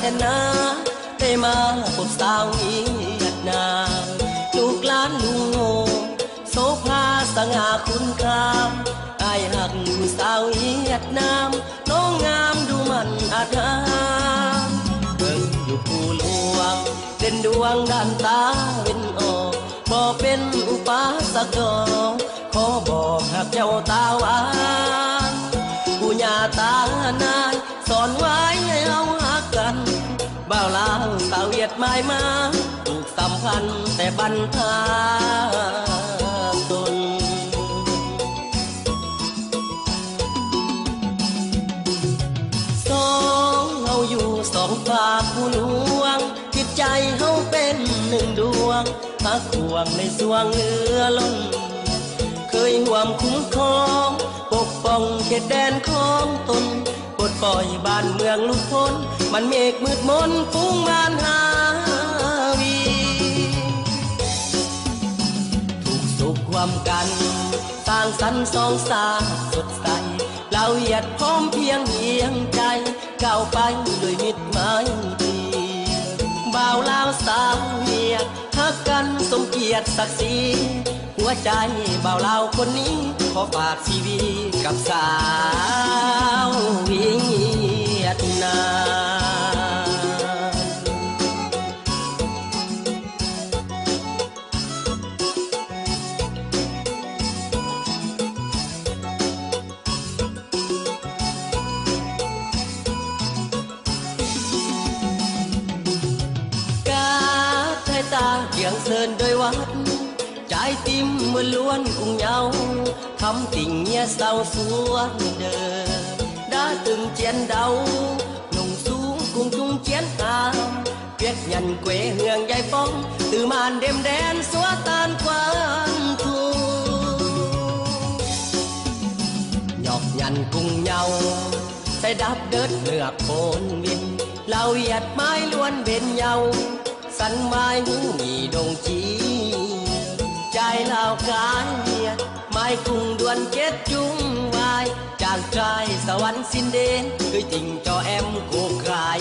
แทนนาได้มาพบสาวเวียดนามลูกหลานลุงโง่โสภาสง่าคุณคามอายหักผู้สาวเวียดนามน้องงามดูมันอาถรรพ์เบิ่งอยู่ผู้หลวงเด่นดวงด้านตาเว้นออกบ่เป็นอุปสรรคขอบอกหากเจ้าตาหวานผู้ญาตานายสอนไว้ให้เอาหักกันบ่าวลาวสาวเวียดหมายมาผูกสัมพันธ์แต่บรรพาตนสองเฮาอยู่สองฝากผู้หลวงจิตใจเฮาเป็นหนึ่งดวงหักห่วงในสวงเรือล้นเคยห่วมคุ้มครองปกป้องเขตแดนของตนปลดปล่อยบ้านเมืองลุกพ้นมันเมฆมืดมนฟุ้งมานหาวีถูกสุขความกันสร้างสรรค์สองสาสดใสเราเหยียดพร้อมเพียงเหียงใจก้าวไปด้วยมิตรไมตรีบ่าวลาวสาวเวียดฮักกันสมเกียรติศักดิ์ศรีหัวใจบ่าวลาวคนนี้ขอฝากชีวิตกับสาวเวียดนามกาไทยตาเพียงเสินโดยวัดใจติมเมื่อล้วนกุ้งเหยาทำติ่งเงียเศร้าสวนเดินđã từng chiến đấu nùng xuống cùng chung chiến thảm biết nhận quê hương giải phóng từ màn đêm đen xóa tan quan thu nhọc nhằn cùng nhau sẽ đáp đất nước phồn vinh lao Việt mãi luôn bên nhau săn mai những nhị đồng chí trai Lào cái Việt mai cùng đoàn kết chung vai chàng traiสวรรค์สิ้นเด่นเคยtình cho em cô gái